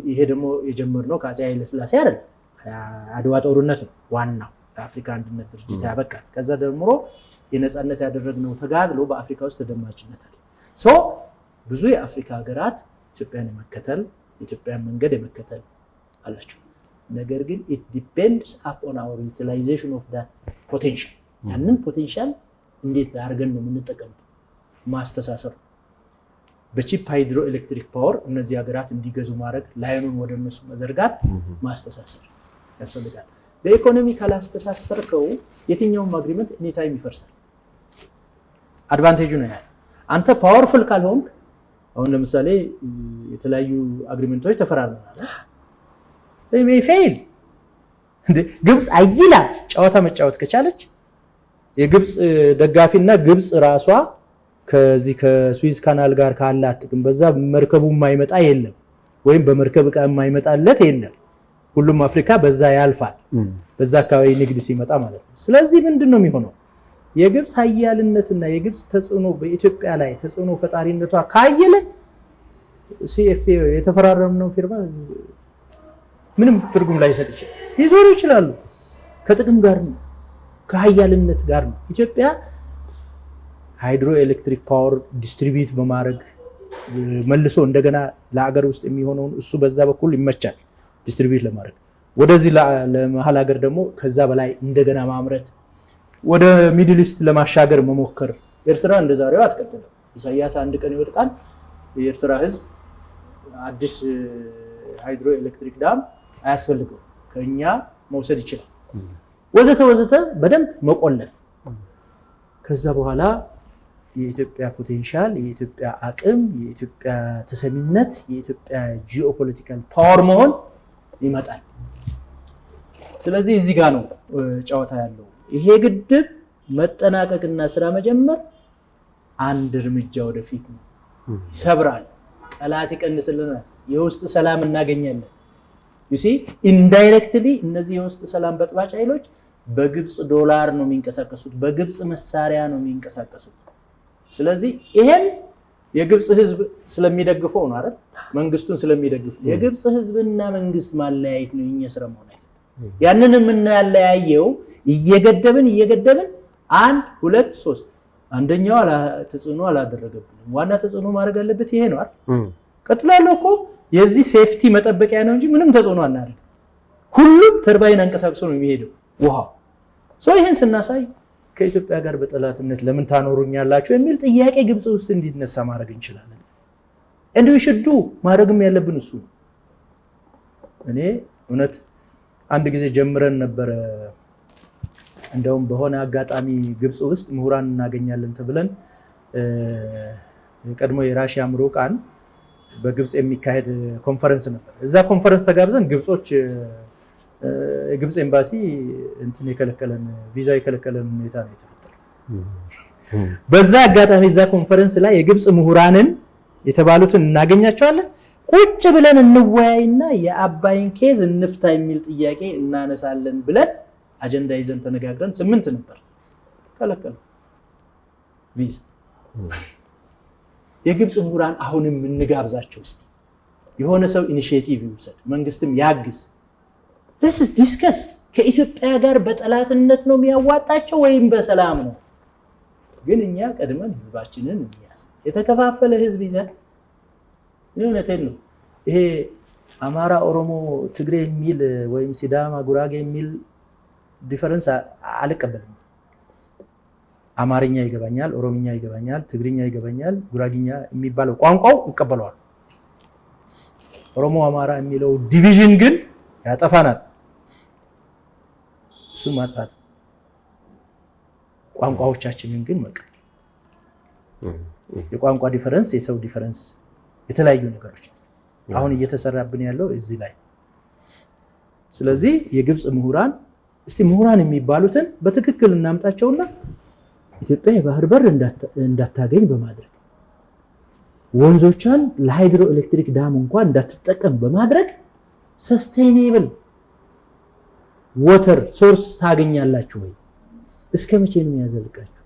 ይሄ ደግሞ የጀመርነው ከአፄ ኃይለ ሥላሴ አይደለም፣ አድዋ ጦርነት ነው ዋናው የአፍሪካ አንድነት ድርጅት ያበቃል። ከዛ ደግሞ የነፃነት ያደረግነው ተጋድሎ በአፍሪካ ውስጥ ተደማጭነት አለ። ብዙ የአፍሪካ ሀገራት ኢትዮጵያን የመከተል የኢትዮጵያን መንገድ የመከተል አላቸው። ነገር ግን it depends upon our utilization of that potential። ያንን ፖቴንሻል እንዴት አድርገን ነው የምንጠቀምበት? ማስተሳሰር በቺፕ ሃይድሮ ኤሌክትሪክ ፓወር እነዚህ ሀገራት እንዲገዙ ማድረግ፣ ላይኑን ወደ እነሱ መዘርጋት፣ ማስተሳሰር ያስፈልጋል። በኢኮኖሚ ካላስተሳሰርከው የትኛውም አግሪመንት ኤኒታይም ይፈርሳል። አድቫንቴጁ ነው ያለው። አንተ ፓወርፉል ካልሆንክ አሁን ለምሳሌ የተለያዩ አግሪመንቶች ተፈራርመናል they fail። ግብጽ አይላ ጨዋታ መጫወት ከቻለች የግብጽ ደጋፊና ግብጽ ራሷ ከዚህ ከስዊዝ ካናል ጋር ካላት ጥቅም በዛ መርከቡ የማይመጣ የለም፣ ወይም በመርከብ ዕቃ የማይመጣለት የለም። ሁሉም አፍሪካ በዛ ያልፋል፣ በዛ አካባቢ ንግድ ሲመጣ ማለት ነው። ስለዚህ ምንድነው የሚሆነው? የግብጽ ኃያልነትና የግብጽ ተጽዕኖ በኢትዮጵያ ላይ ተጽዕኖ ፈጣሪነቷ ካየለ ሲኤፍኤ የተፈራረምነው ፊርማ ምንም ትርጉም ላይ ይሰጥ ይችላል። ሊዞሩ ይችላሉ። ከጥቅም ጋር ነው፣ ከኃያልነት ጋር ነው። ኢትዮጵያ ሃይድሮ ኤሌክትሪክ ፓወር ዲስትሪቢዩት በማድረግ መልሶ እንደገና ለሀገር ውስጥ የሚሆነውን እሱ በዛ በኩል ይመቻል። ዲስትሪቢዩት ለማድረግ ወደዚህ ለመሀል ሀገር ደግሞ ከዛ በላይ እንደገና ማምረት ወደ ሚድል ኢስት ለማሻገር መሞከር። ኤርትራ እንደዛሬው አትቀጥልም። ኢሳያስ አንድ ቀን ይወጥቃል። የኤርትራ ህዝብ አዲስ ሃይድሮ ኤሌክትሪክ ዳም አያስፈልገው ከኛ መውሰድ ይችላል። ወዘተ ወዘተ በደንብ መቆለፍ። ከዛ በኋላ የኢትዮጵያ ፖቴንሻል፣ የኢትዮጵያ አቅም፣ የኢትዮጵያ ተሰሚነት፣ የኢትዮጵያ ጂኦፖለቲካል ፓወር መሆን ይመጣል። ስለዚህ እዚህ ጋር ነው ጨዋታ ያለው። ይሄ ግድብ መጠናቀቅና ስራ መጀመር አንድ እርምጃ ወደፊት ነው። ይሰብራል፣ ጠላት ይቀንስልናል፣ የውስጥ ሰላም እናገኛለን። you see indirectly እነዚህ የውስጥ ሰላም በጥባጭ ኃይሎች በግብጽ ዶላር ነው የሚንቀሳቀሱት፣ በግብጽ መሳሪያ ነው የሚንቀሳቀሱት። ስለዚህ ይሄን የግብጽ ህዝብ ስለሚደግፈው ነው አይደል? መንግስቱን ስለሚደግፈው የግብጽ ህዝብና መንግስት ማለያየት ነው የኛ ስራ መሆን አይደል? ያንን የምናለያየው እየገደብን 1 2 3 አንደኛው ተጽዕኖ አላደረገብንም። ዋና ተጽዕኖ ማድረግ ያለበት ይሄ ነው አይደል? ቀጥሎ ያለው እኮ የዚህ ሴፍቲ መጠበቂያ ነው እንጂ ምንም ተጽዕኖ አናደርግ። ሁሉም ተርባይን አንቀሳቅሶ ነው የሚሄደው ውሃው። ይሄን ስናሳይ ከኢትዮጵያ ጋር በጠላትነት ለምን ታኖሩኛላችሁ የሚል ጥያቄ ግብጽ ውስጥ እንዲነሳ ማድረግ እንችላለን። እንዴ ሽዱ ማድረግም ያለብን እሱ። እኔ እውነት አንድ ጊዜ ጀምረን ነበር። እንደውም በሆነ አጋጣሚ ግብጽ ውስጥ ምሁራን እናገኛለን ተብለን የቀድሞ የራሺያ ምሩቃን በግብጽ የሚካሄድ ኮንፈረንስ ነበር። እዛ ኮንፈረንስ ተጋብዘን ግብጾች የግብጽ ኤምባሲ እንትን የከለከለን ቪዛ የከለከለን ሁኔታ ነው የተፈጠረው። በዛ አጋጣሚ እዛ ኮንፈረንስ ላይ የግብጽ ምሁራንን የተባሉትን እናገኛቸዋለን። ቁጭ ብለን እንወያይና የአባይን ኬዝ እንፍታ የሚል ጥያቄ እናነሳለን ብለን አጀንዳ ይዘን ተነጋግረን 8 ነበር ከለከለ ቪዛ። የግብጽ ምሁራን አሁንም እንጋብዛቸው እስቲ፣ የሆነ ሰው ኢኒሺዬቲቭ ይውሰድ፣ መንግስትም ያግዝ። let's discuss ከኢትዮጵያ ጋር በጠላትነት ነው የሚያዋጣቸው ወይም በሰላም ነው? ግን እኛ ቀድመን ህዝባችንን እንያዝ። የተከፋፈለ ህዝብ ይዘን እውነቴን ነው ይሄ አማራ፣ ኦሮሞ፣ ትግሬ የሚል ወይም ሲዳማ፣ ጉራጌ የሚል ዲፈረንስ አልቀበልም። አማርኛ ይገባኛል፣ ኦሮምኛ ይገባኛል፣ ትግርኛ ይገባኛል፣ ጉራግኛ የሚባለው ቋንቋው ይቀበለዋል። ኦሮሞ አማራ የሚለው ዲቪዥን ግን ያጠፋናል። እሱ ማጥፋት ቋንቋዎቻችንን ግን መቀበል። የቋንቋ ዲፈረንስ፣ የሰው ዲፈረንስ፣ የተለያዩ ነገሮች አሁን እየተሰራብን ያለው እዚህ ላይ። ስለዚህ የግብጽ ምሁራን እስቲ ምሁራን የሚባሉትን በትክክል እናምጣቸውና ኢትዮጵያ የባህር በር እንዳታገኝ በማድረግ ወንዞቿን ለሃይድሮ ኤሌክትሪክ ዳም እንኳን እንዳትጠቀም በማድረግ ሰስቴኔብል ወተር ሶርስ ታገኛላችሁ ወይ? እስከ መቼ ነው የሚያዘልቃችሁ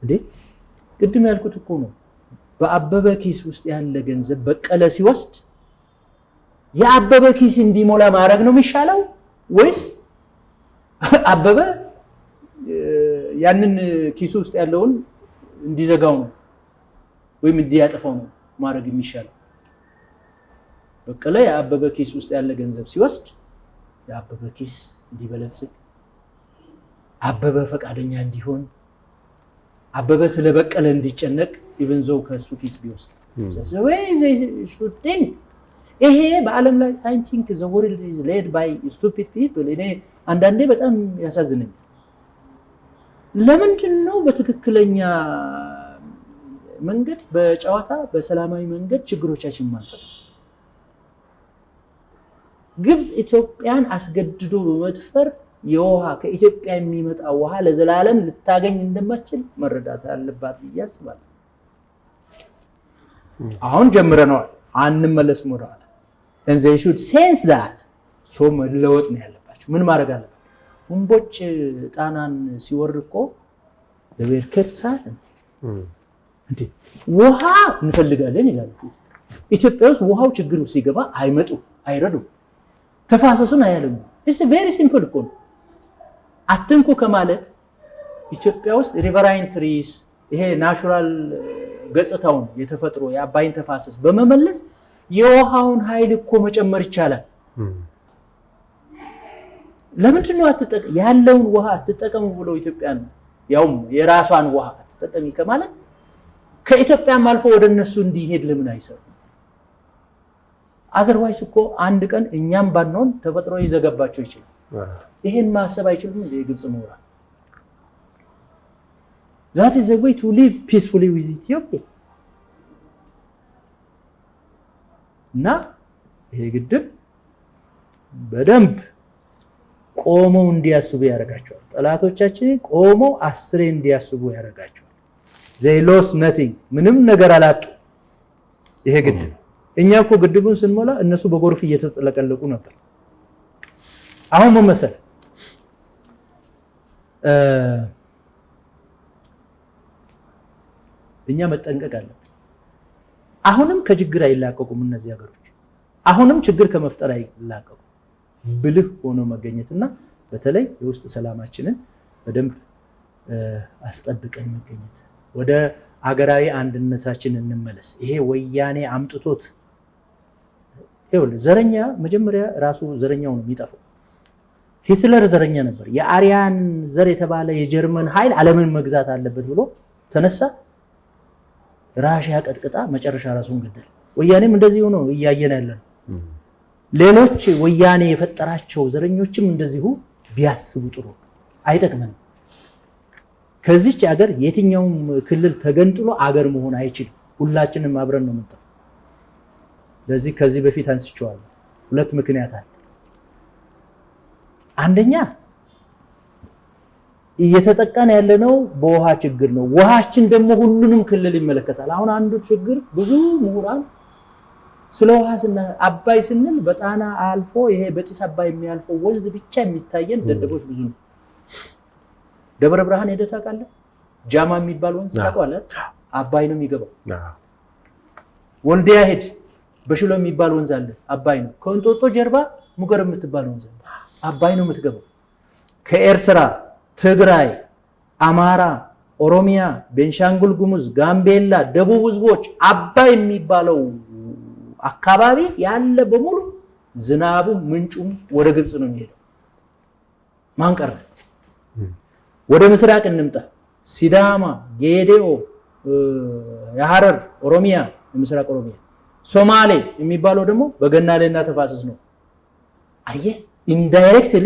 እንዴ? ቅድም ያልኩት እኮ ነው። በአበበ ኪስ ውስጥ ያለ ገንዘብ በቀለ ሲወስድ የአበበ ኪስ እንዲሞላ ማድረግ ነው የሚሻለው ወይስ አበበ ያንን ኪሱ ውስጥ ያለውን እንዲዘጋው ነው ወይም እንዲያጠፋው ነው ማድረግ የሚሻለው? በቀለ የአበበ ኪስ ውስጥ ያለ ገንዘብ ሲወስድ የአበበ ኪስ እንዲበለጽግ፣ አበበ ፈቃደኛ እንዲሆን፣ አበበ ስለበቀለ እንዲጨነቅ ኢቭን ዞ ከሱ ኪስ ቢወስድ ይሄ በዓለም ላይ I think the world is led by stupid people። እኔ አንዳንዴ በጣም ያሳዝነኛል። ለምንድን ነው በትክክለኛ መንገድ በጨዋታ በሰላማዊ መንገድ ችግሮቻችን ማንፈታ? ግብጽ ኢትዮጵያን አስገድዶ በመድፈር የውሃ ከኢትዮጵያ የሚመጣ ውሃ ለዘላለም ልታገኝ እንደማትችል መረዳት አለባት ብዬ አስባለሁ። አሁን ጀምረናል፣ አንመለስም ወደኋላ። and they should sense that so መለወጥ ነው ያለባቸው። ምን ማድረግ አለበት? ወንቦች ጣናን ሲወርቆ ለቤር ከትሳንት እንዴ ውሃ እንፈልጋለን ይላሉ። ኢትዮጵያ ውስጥ ውሃው ችግሩ ሲገባ አይመጡ አይረዱ ተፋሰሱን አያለሙ። it's very simple እኮ ነው። አትንኩ ከማለት ኢትዮጵያ ውስጥ ሪቨራይን ትሪስ ይሄ ናቹራል ገጽታውን የተፈጥሮ የአባይን ተፋሰስ በመመለስ የውሃውን ኃይል እኮ መጨመር ይቻላል። ለምንድን ነው ያለውን ውሃ አትጠቀሙ ብለው ኢትዮጵያን ያውም የራሷን ውሃ አትጠቀሚ ከማለት ከኢትዮጵያም አልፎ ወደ እነሱ እንዲሄድ ለምን አይሰሩ? አዘርዋይስ እኮ አንድ ቀን እኛም ባንሆን ተፈጥሮ ይዘገባቸው ይችላል። ይሄን ማሰብ አይችሉም እንደ የግብጽ ምሁራን? That is the way to live peacefully with Ethiopia. እና ይሄ ግድብ በደንብ ቆመው እንዲያስቡ ያደርጋቸዋል። ጠላቶቻችን ቆመው አስሬ እንዲያስቡ ያደርጋቸዋል። they lost nothing ምንም ነገር አላጡ። ይሄ ግድብ እኛ እኮ ግድቡን ስንሞላ እነሱ በጎርፍ እየተጠለቀለቁ ነበር። አሁን ምን መሰለህ እኛ መጠንቀቅ አለብን። አሁንም ከችግር አይላቀቁም እነዚህ ሀገሮች። አሁንም ችግር ከመፍጠር አይላቀቁም። ብልህ ሆኖ መገኘትና በተለይ የውስጥ ሰላማችንን በደንብ አስጠብቀን መገኘት። ወደ አገራዊ አንድነታችን እንመለስ። ይሄ ወያኔ አምጥቶት ይኸውልህ ዘረኛ መጀመሪያ ራሱ ዘረኛው ነው የሚጠፋው። ሂትለር ዘረኛ ነበር። የአሪያን ዘር የተባለ የጀርመን ኃይል ዓለምን መግዛት አለበት ብሎ ተነሳ። ራሽያ ቀጥቅጣ መጨረሻ ራሱን ገደለ። ወያኔም እንደዚህ ሆኖ እያየን ያለን። ሌሎች ወያኔ የፈጠራቸው ዘረኞችም እንደዚሁ ቢያስቡ ጥሩ አይጠቅመንም። ከዚች አገር የትኛውም ክልል ተገንጥሎ አገር መሆን አይችልም። ሁላችንም አብረን ነው የምንጠፋው። ለዚህ ከዚህ በፊት አንስቼዋለሁ። ሁለት ምክንያት አለ። አንደኛ እየተጠቃን ያለነው በውሃ ችግር ነው። ውሃችን ደግሞ ሁሉንም ክልል ይመለከታል። አሁን አንዱ ችግር ብዙ ምሁራን ስለ ውሃ አባይ ስንል በጣና አልፎ ይሄ በጢስ አባይ የሚያልፈው ወንዝ ብቻ የሚታየን ደደቦች ብዙ ነው። ደብረ ብርሃን ሄደህ ታውቃለህ? ጃማ የሚባል ወንዝ ታውቃለህ? አባይ ነው የሚገባው። ወልዲያ ሄድ በሽሎ የሚባል ወንዝ አለ፣ አባይ ነው። ከእንጦጦ ጀርባ ሙገር የምትባል ወንዝ አባይ ነው የምትገባው። ከኤርትራ፣ ትግራይ፣ አማራ፣ ኦሮሚያ፣ ቤንሻንጉል ጉሙዝ፣ ጋምቤላ፣ ደቡብ ህዝቦች አባይ የሚባለው አካባቢ ያለ በሙሉ ዝናቡ ምንጩም ወደ ግብጽ ነው የሚሄደው። ማን ቀረ? ወደ ምስራቅ እንምጣ። ሲዳማ፣ ጌዴኦ፣ የሐረር ኦሮሚያ፣ የምስራቅ ኦሮሚያ፣ ሶማሌ የሚባለው ደግሞ በገናሌና ተፋሰስ ነው። አየህ ኢንዳይሬክትሊ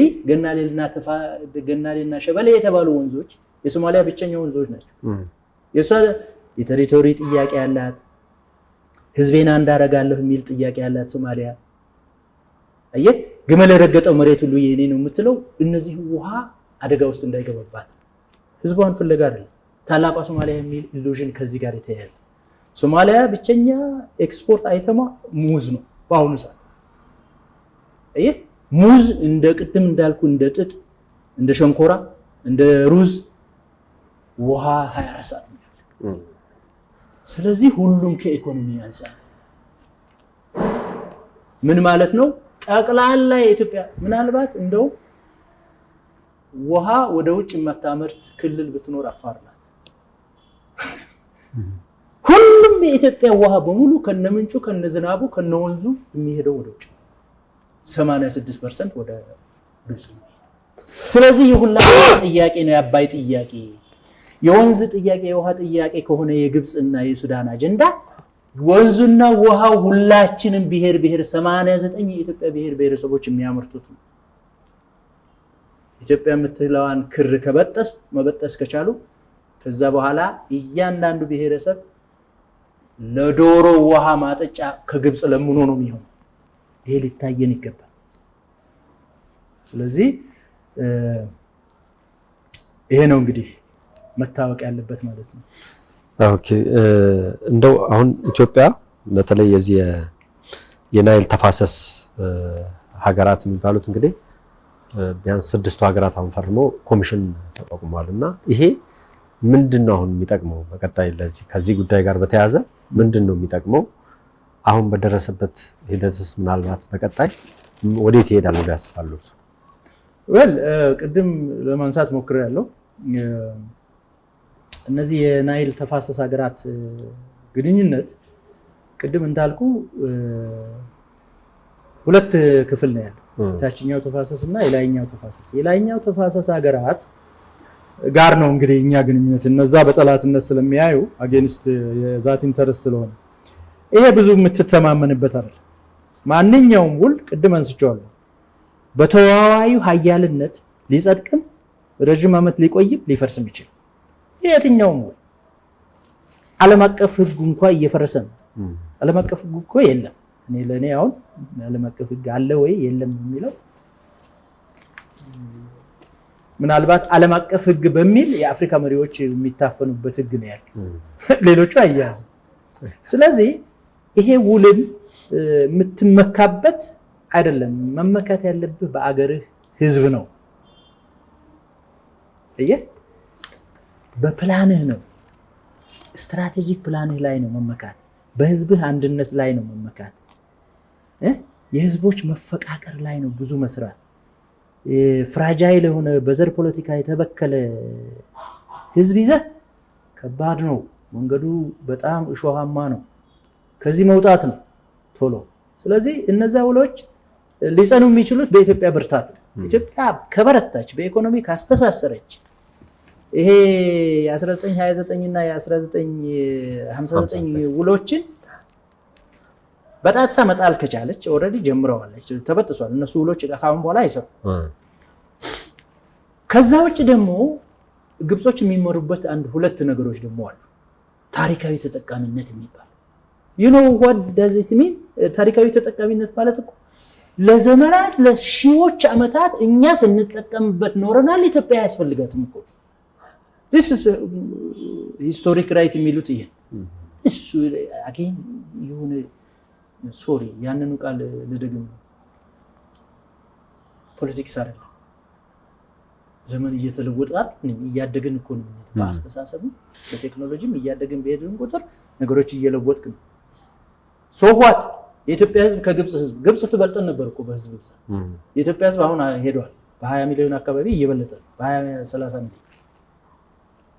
ገናሌና ሸበሌ የተባሉ ወንዞች የሶማሊያ ብቸኛ ወንዞች ናቸው። የሷ የቴሪቶሪ ጥያቄ ያላት ህዝቤና እንዳረጋለሁ የሚል ጥያቄ ያላት ሶማሊያ አየህ ግመል የረገጠው መሬት ሁሉ የኔ ነው የምትለው እነዚህ ውሃ አደጋ ውስጥ እንዳይገባባት ህዝቧን ፍለጋ አይደለም። ታላቋ ሶማሊያ የሚል ኢሉዥን ከዚህ ጋር የተያያዘ ሶማሊያ ብቸኛ ኤክስፖርት አይተማ ሙዝ ነው በአሁኑ ሰዓት። አየህ ሙዝ እንደ ቅድም እንዳልኩ እንደ ጥጥ፣ እንደ ሸንኮራ፣ እንደ ሩዝ ውሃ 24 ሰዓት ነው። ስለዚህ ሁሉም ከኢኮኖሚ አንፃር ምን ማለት ነው? ጠቅላላ የኢትዮጵያ ምናልባት እንደው ውሃ ወደ ውጭ የማታመርት ክልል ብትኖር አፋር ናት። ሁሉም የኢትዮጵያ ውሃ በሙሉ ከነምንጩ ከነዝናቡ ከነወንዙ የሚሄደው ወደ ውጭ 86% ወደ ግብጽ ነው። ስለዚህ የሁላችን ጥያቄ ነው የአባይ ጥያቄ። የወንዝ ጥያቄ የውሃ ጥያቄ ከሆነ የግብጽና የሱዳን አጀንዳ ወንዙና ውሃው ሁላችንም ብሔር 89 የኢትዮጵያ ብሔር ብሔረሰቦች የሚያመርቱት ነው። ኢትዮጵያ የምትለዋን ክር መበጠስ ከቻሉ ከዛ በኋላ እያንዳንዱ ብሔረሰብ ለዶሮ ውሃ ማጠጫ ከግብጽ ለምኖ ነው የሚሆነው። ይሄ ሊታየን ይገባል። ስለዚህ ይሄ ነው እንግዲህ መታወቅ ያለበት ማለት ነው። ኦኬ እንደው አሁን ኢትዮጵያ በተለይ የዚህ የናይል ተፋሰስ ሀገራት የሚባሉት እንግዲህ ቢያንስ 6ቱ ሀገራት አሁን ፈርመው ኮሚሽን ተቋቁሟልና ይሄ ምንድነው አሁን የሚጠቅመው? በቀጣይ ለዚህ ከዚህ ጉዳይ ጋር በተያያዘ ምንድነው የሚጠቅመው? አሁን በደረሰበት ሂደትስ ምናልባት በቀጣይ ወዴት ይሄዳል ብለው ያስባሉ? ቅድም ለማንሳት ሞክሬያለሁ። እነዚህ የናይል ተፋሰስ ሀገራት ግንኙነት ቅድም እንዳልኩ ሁለት ክፍል ነው ያለው፣ ታችኛው ተፋሰስ እና የላይኛው ተፋሰስ። የላይኛው ተፋሰስ ሀገራት ጋር ነው እንግዲህ እኛ ግንኙነት እነዛ በጠላትነት ስለሚያዩ አጌንስት የዛት ኢንተረስት ስለሆነ ይሄ ብዙ የምትተማመንበት አይደል። ማንኛውም ውል ቅድም አንስቼዋለሁ በተዋዋዩ ሀያልነት ሊጸድቅም ረጅም ዓመት ሊቆይም ሊፈርስም ይችላል። የትኛውም ውል ዓለም አቀፍ ሕግ እንኳን እየፈረሰ ነው። ዓለም አቀፍ ሕግ እኮ የለም። ለእኔ አሁን ዓለም አቀፍ ሕግ አለ ወይ የለም የሚለው ምናልባት ዓለም አቀፍ ሕግ በሚል የአፍሪካ መሪዎች የሚታፈኑበት ሕግ ነው ያለው፣ ሌሎቹ አያያዝም። ስለዚህ ይሄ ውልን የምትመካበት አይደለም። መመካት ያለብህ በአገርህ ሕዝብ ነው። በፕላንህ ነው፣ ስትራቴጂክ ፕላንህ ላይ ነው መመካት፣ በህዝብህ አንድነት ላይ ነው መመካት፣ የህዝቦች መፈቃቀር ላይ ነው ብዙ መስራት። ፍራጃይል የሆነ በዘር ፖለቲካ የተበከለ ህዝብ ይዘህ ከባድ ነው መንገዱ፣ በጣም እሾሃማ ነው። ከዚህ መውጣት ነው ቶሎ። ስለዚህ እነዛ ውሎች ሊጸኑ የሚችሉት በኢትዮጵያ ብርታት ነው። ኢትዮጵያ ከበረታች፣ በኢኮኖሚ ካስተሳሰረች፣ ይሄ የ1929 እና የ1959 ውሎችን በጣትሳ መጣል ከቻለች፣ ኦልሬዲ ጀምረዋለች፣ ተበጥሷል። እነሱ ውሎች ካሁን በኋላ አይሰሩ። ከዛ ውጭ ደግሞ ግብጾች የሚመሩበት አንድ ሁለት ነገሮች ደግሞ አሉ። ታሪካዊ ተጠቃሚነት የሚባል what does it mean? ታሪካዊ ተጠቃሚነት ማለት እኮ ለዘመናት ለሺዎች ዓመታት እኛ ስንጠቀምበት ኖረናል። ኢትዮጵያ ያስፈልጋትም እኮ this is historic right የሚሉት ይሄ እሱ again የሆነ ሶሪ ያንኑ ቃል ልደግም ነው። ፖለቲክስ አይደለም። ዘመን እየተለወጠ እያደግን እኮ ነው። በአስተሳሰብ በቴክኖሎጂም እያደግን በሄድን ቁጥር ነገሮች እየለወጥክ ነው። ሶ ዋት የኢትዮጵያ ህዝብ ከግብጽ ህዝብ ግብጽ ትበልጠን ነበር እኮ በህዝብ ብዛት። የኢትዮጵያ ህዝብ አሁን ሄዷል በ20 ሚሊዮን አካባቢ እየበለጠ ነው። በ30 ሚሊዮን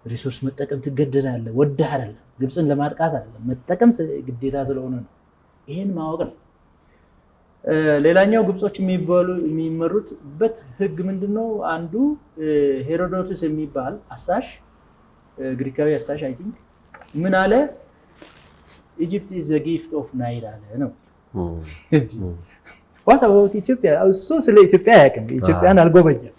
ሪሶርስ መጠቀም ትገደዳለህ። ወደህ አይደለም፣ ግብጽን ለማጥቃት አይደለም፣ መጠቀም ግዴታ ስለሆነ ነው። ይሄን ማወቅ ነው። ሌላኛው ግብጾች የሚመሩበት ህግ ምንድነው? አንዱ ሄሮዶቱስ የሚባል አሳሽ ግሪካዊ አሳሽ አይ ቲንክ ምን አለ? ኢጂፕት ኢዝ ዘ ጊፍት ኦፍ ናይል አለ ነው። ዋት አባውት ኢትዮጵያ? እሱ ስለ ኢትዮጵያ አያውቅም። ኢትዮጵያን አልጎበኘም።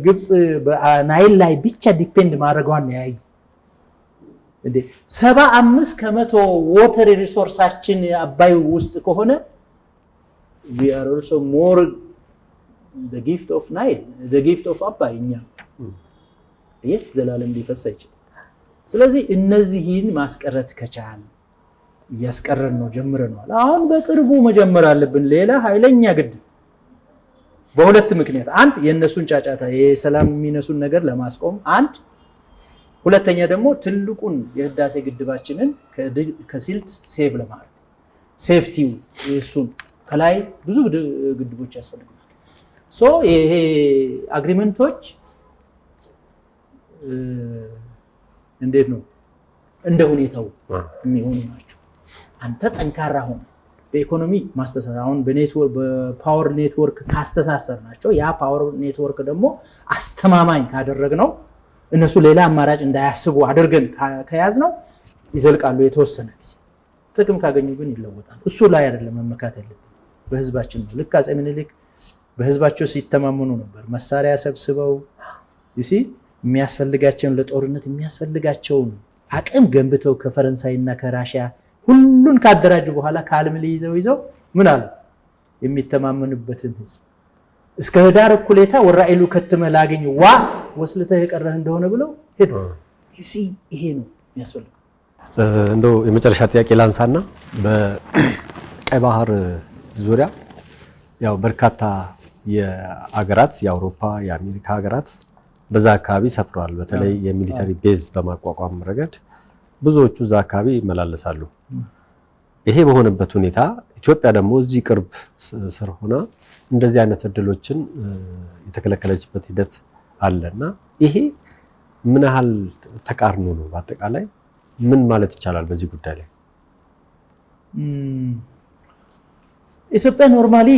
ግብጽ በናይል ላይ ብቻ ዲፔንድ ማድረጓን ያይ እንዴ 75% ዋተር ሪሶርሳችን አባይ ውስጥ ከሆነ we are also more the gift of Nile, the gift of አባይ እኛ ይሄ ዘላለም ሊፈስ አይችልም። ስለዚህ እነዚህን ማስቀረት ከቻል እያስቀረን ነው፣ ጀምረናል። አሁን በቅርቡ መጀመር አለብን ሌላ ኃይለኛ ግድብ በሁለት ምክንያት፣ አንድ የነሱን ጫጫታ የሰላም የሚነሱን ነገር ለማስቆም፣ አንድ ሁለተኛ ደግሞ ትልቁን የህዳሴ ግድባችንን ከሲልት ሴቭ ለማድረግ ሴፍቲው እሱን ከላይ ብዙ ግድቦች ያስፈልጉናል። ሶ ይሄ አግሪመንቶች እንዴት ነው እንደ ሁኔታው የሚሆኑ ናቸው። አንተ ጠንካራ ሆነ በኢኮኖሚ ማስተሳሰር፣ አሁን በኔትወርክ በፓወር ኔትወርክ ካስተሳሰር ናቸው። ያ ፓወር ኔትወርክ ደግሞ አስተማማኝ ካደረግነው እነሱ ሌላ አማራጭ እንዳያስቡ አድርገን ከያዝ ነው ይዘልቃሉ። የተወሰነ ጊዜ ጥቅም ካገኙ ግን ይለወጣሉ። እሱ ላይ አይደለም መመካት ያለብን፣ በህዝባችን ነው። ልክ አፄ ምኒልክ በህዝባቸው ሲተማመኑ ነበር። መሳሪያ ሰብስበው የሚያስፈልጋቸውን ለጦርነት የሚያስፈልጋቸውን አቅም ገንብተው ከፈረንሳይና ከራሽያ ሁሉን ካደራጁ በኋላ ካልም ይዘው ምን አሉ? የሚተማመኑበትን ህዝብ እስከ ህዳር እኩሌታ ወራኢሉ ከተመ ላገኝ ዋ ወስልተህ የቀረህ እንደሆነ ብለው ሄዱ። ይሄ ነው የሚያስፈልገው። እንደው የመጨረሻ ጥያቄ ላንሳና በቀይ ባህር ዙሪያ ያው በርካታ የአገራት የአውሮፓ የአሜሪካ ሀገራት በዛ አካባቢ ሰፍረዋል። በተለይ የሚሊተሪ ቤዝ በማቋቋም ረገድ ብዙዎቹ እዛ አካባቢ ይመላለሳሉ። ይሄ በሆነበት ሁኔታ ኢትዮጵያ ደግሞ እዚህ ቅርብ ስር ሆና እንደዚህ አይነት እድሎችን የተከለከለችበት ሂደት አለና ይሄ ምን ያህል ተቃርኖ ነው? በአጠቃላይ ምን ማለት ይቻላል በዚህ ጉዳይ ላይ? ኢትዮጵያ ኖርማሊ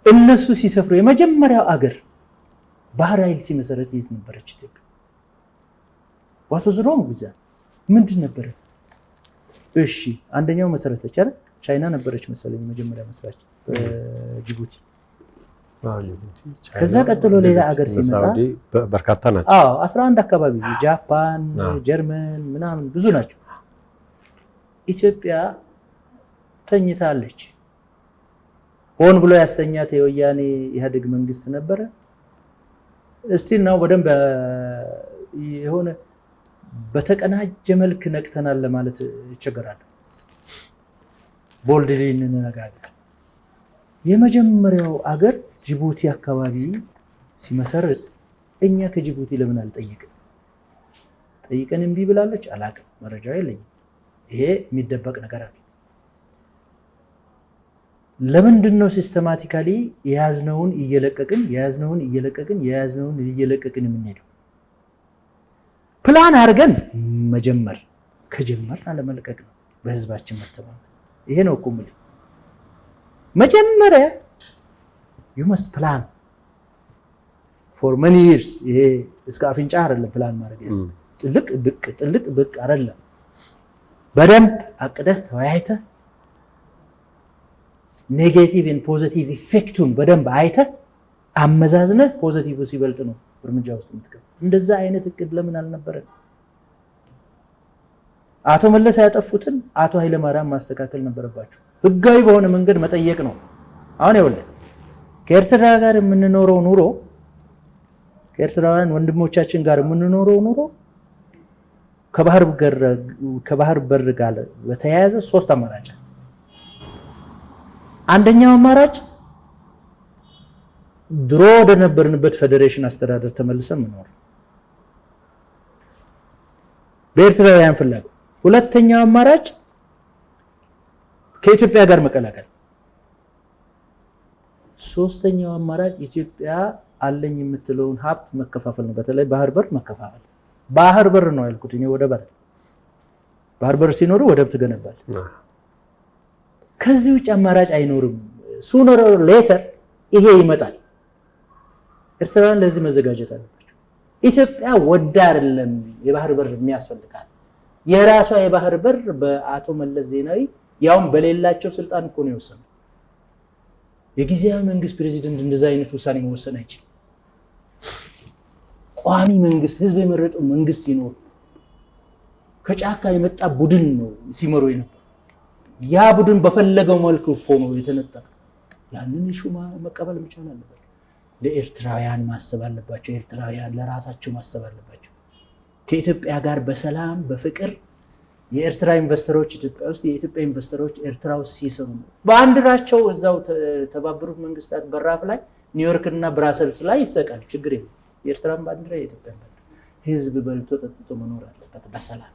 እነሱ ሲሰፍሩ የመጀመሪያው አገር ባህር ኃይል ሲመሰረት የት ነበረች ኢትዮጵያ? ዋት ዋዝ ሮንግ ዊዝ ዛት? ምንድን ነበረ? እሺ አንደኛው መሰረተች አይደል? ቻይና ነበረች መሰለኝ መጀመሪያ መስራች በጅቡቲ። ከዛ ቀጥሎ ሌላ አገር ሲመጣ በርካታ ናቸው። 11 አካባቢ ጃፓን፣ ጀርመን ምናምን ብዙ ናቸው። ኢትዮጵያ ተኝታለች። ሆን ብሎ ያስተኛት የወያኔ ኢህአዴግ መንግስት ነበረ። እስቲ ነው በደንብ የሆነ በተቀናጀ መልክ ነቅተናል ለማለት ይቸገራል። ቦልድሊ እንነጋገር። የመጀመሪያው አገር ጅቡቲ አካባቢ ሲመሰርት እኛ ከጅቡቲ ለምን አልጠየቅን? ጠይቀን እምቢ ብላለች። አላውቅም፣ መረጃው የለኝም። ይሄ የሚደበቅ ነገር አለ። ለምንድን ነው ሲስተማቲካሊ የያዝነውን እየለቀቅን የምንሄደው? ፕላን አድርገን መጀመር ከጀመርን አለመለቀቅ ነው። በህዝባችን መተማመን ይሄ ነው እኮ የምልህ። መጀመሪያ you must plan for many years። ይሄ እስከ አፍንጫ አይደለም ፕላን ማድረግ ያለው። ጥልቅ ብቅ አይደለም። በደንብ አቅደህ ተወያይተህ ኔጌቲቭ እና ፖዚቲቭ ኢፌክቱን በደንብ አይተህ አመዛዝነህ ፖዚቲቭ ሲበልጥ ነው እርምጃ ውስጥ የምትገባው። እንደዛ አይነት እቅድ ለምን አልነበረም? አቶ መለስ ያጠፉትን አቶ ኃይለማርያም ማስተካከል ነበረባቸው። ህጋዊ በሆነ መንገድ መጠየቅ ነው። አሁን ይኸውልህ ከኤርትራ ጋር የምንኖረው ኑሮ ከኤርትራውያን ወንድሞቻችን ጋር የምንኖረው ኑሮ ከባህር በር ጋር በተያያዘ 3 አማራጭ። አንደኛው አማራጭ ድሮ ወደ ነበርንበት ፌዴሬሽን አስተዳደር ተመልሰን መኖር በኤርትራውያን ፍላጎት። ሁለተኛው አማራጭ ከኢትዮጵያ ጋር መቀላቀል። ሶስተኛው አማራጭ ኢትዮጵያ አለኝ የምትለውን ሀብት መከፋፈል ነው። በተለይ ባህር በር መከፋፈል። ባህር በር ነው ያልኩት እኔ፣ ወደብ አይደል። ባህር በር ሲኖር ወደብ ትገነባል። ከዚህ ውጭ አማራጭ አይኖርም። ሱነር ኦር ሌተር ይሄ ይመጣል። ኤርትራውያን ለዚህ መዘጋጀት አለባቸው። ኢትዮጵያ ወዳ አይደለም የባህር በር የሚያስፈልጋል። የራሷ የባህር በር በአቶ መለስ ዜናዊ ያውም በሌላቸው ስልጣን እኮ ነው የወሰነው። የጊዜያዊ መንግስት ፕሬዚደንት እንደዛ አይነት ውሳኔ መወሰን አይችልም። ቋሚ መንግስት፣ ህዝብ የመረጠው መንግስት ሲኖር ከጫካ የመጣ ቡድን ነው ሲመሩ የነበረው። ያ ቡድን በፈለገው መልኩ እኮ ነው የተነጠቀው። ያንን ሹማ መቀበል መቻል አለበት። ለኤርትራውያን ማሰብ አለባቸው። ኤርትራውያን ለራሳቸው ማሰብ አለባቸው። ከኢትዮጵያ ጋር በሰላም በፍቅር የኤርትራ ኢንቨስተሮች ኢትዮጵያ ውስጥ፣ የኢትዮጵያ ኢንቨስተሮች ኤርትራ ውስጥ ሲሰሩ ነው። ባንዲራቸው እዛው ተባበሩት መንግስታት በራፍ ላይ ኒውዮርክ እና ብራሰልስ ላይ ይሰቃል። ችግር የለም። የኤርትራን ባንዲራ የኢትዮጵያን ባንዲራ። ህዝብ በልቶ ጠጥቶ መኖር አለበት በሰላም።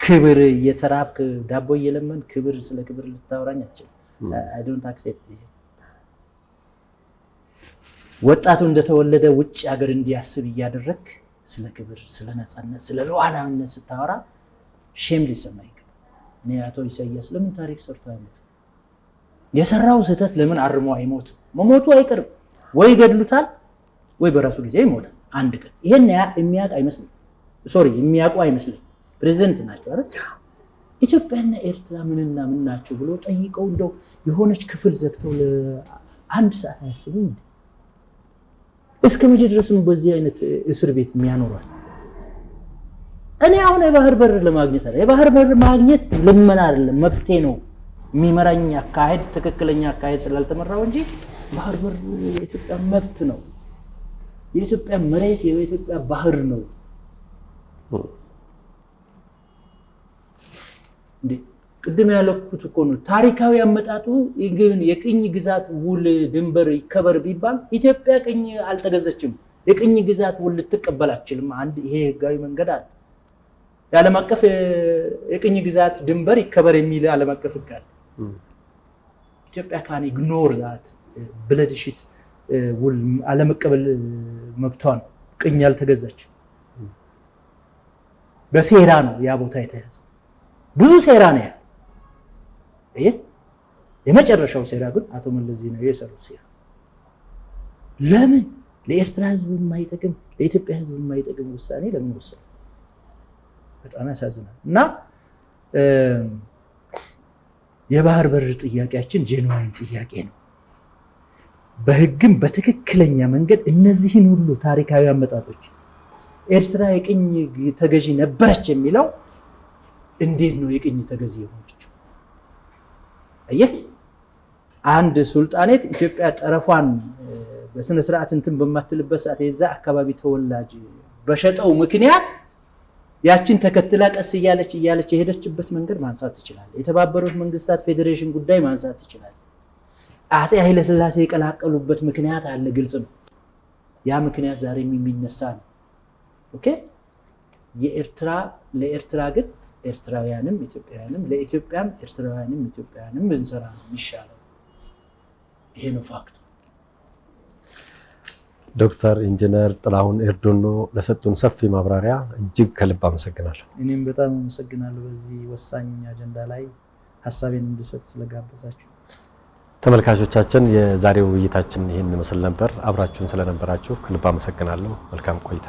ክብር እየተራብክ ዳቦ እየለመን ክብር ስለ ክብር ልታወራኝ አትችልም። I don't accept ይሄ። ወጣቱ እንደተወለደ ውጭ ሀገር እንዲያስብ እያደረግ ስለ ክብር፣ ስለ ነፃነት፣ ስለ ሉዓላዊነት ስታወራ ሼም ሊሰማ ይገባል። እኔ አቶ ኢሳያስ ለምን ታሪክ ሰርቶ አይሞትም? የሰራው ስህተት ለምን አርሞ አይሞትም? መሞቱ አይቀርም። ወይ ገድሉታል ወይ በራሱ ጊዜ ይሞታል አንድ ቀን። ይሄን የሚያውቅ አይመስልም። ሶሪ የሚያውቁ አይመስልም። ፕሬዝዳንት ናቸው አይደል? ኢትዮጵያና ኤርትራ ምንና ምን ናቸው ብሎ ጠይቀው እንደው የሆነች ክፍል ዘግተው ለአንድ ሰዓት አያስቡም? እስከ መቼ ድረስ ነው በዚህ አይነት እስር ቤት የሚያኖራል? እኔ አሁን የባህር በር ለማግኘት አለ የባህር በር ማግኘት ልመና አይደለም፣ መብቴ ነው። የሚመራኝ አካሄድ ትክክለኛ አካሄድ ስላልተመራው እንጂ ባህር በር የኢትዮጵያ መብት ነው። የኢትዮጵያ መሬት የኢትዮጵያ ባህር ነው። እንዴ ቅድም ያለኩት እኮ ነው። ታሪካዊ አመጣጡ ግን የቅኝ ግዛት ውል ድንበር ይከበር ቢባል ኢትዮጵያ ቅኝ አልተገዘችም። የቅኝ ግዛት ውል ልትቀበል አትችልም። አንድ ይሄ ህጋዊ መንገድ አለ። የዓለም አቀፍ የቅኝ ግዛት ድንበር ይከበር የሚል ዓለም አቀፍ ህግ አለ። ኢትዮጵያ ካን ኢግኖር ዛት ብለድሽት ውል አለመቀበል መብቷ ነው። ቅኝ አልተገዛችም። በሴራ ነው ያ ቦታ የተያዘው። ብዙ ሴራ ነው ያለው። የመጨረሻው ሴራ ግን አቶ መለስ ዜናዊ የሰሩት ሴራ ለምን ለኤርትራ ህዝብ የማይጠቅም ለኢትዮጵያ ህዝብ የማይጠቅም ውሳኔ ለምን ወሰኑ? በጣም ያሳዝናል። እና የባህር በር ጥያቄያችን ጄንዋይን ጥያቄ ነው። በህግም በትክክለኛ መንገድ እነዚህን ሁሉ ታሪካዊ አመጣጦች ኤርትራ የቅኝ ተገዢ ነበረች የሚለው እንዴት ነው የቅኝ ተገዢ የሆነችው? አየህ አንድ ሱልጣኔት ኢትዮጵያ ጠረፏን በስነ ስርዓት እንትን በማትልበት ሰዓት የዛ አካባቢ ተወላጅ በሸጠው ምክንያት ያችን ተከትላ ቀስ እያለች የሄደችበት መንገድ ማንሳት ትችላለህ። የተባበሩት መንግስታት ፌዴሬሽን ጉዳይ ማንሳት ትችላለህ። አፄ ኃይለ ሥላሴ የቀላቀሉበት ምክንያት አለ፣ ግልጽ ነው። ያ ምክንያት ዛሬም የሚነሳ ነው። ኦኬ ለኤርትራ ግን ኤርትራውያንም ኢትዮጵያውያንም ለኢትዮጵያም ኤርትራውያንም ኢትዮጵያውያንም እንሰራ ነው የሚሻለው። ይሄ ነው ፋክቱ። ዶክተር ኢንጂነር ጥላሁን ኤርዶኖ ለሰጡን ሰፊ ማብራሪያ እጅግ ከልብ አመሰግናለሁ። እኔም በጣም አመሰግናለሁ በዚህ ወሳኝ አጀንዳ ላይ ሐሳቤን እንድሰጥ ስለጋበዛችሁ። ተመልካቾቻችን የዛሬው ውይይታችን ይህን መስል ነበር። አብራችሁን ስለነበራችሁ ከልብ አመሰግናለሁ። መልካም ቆይታ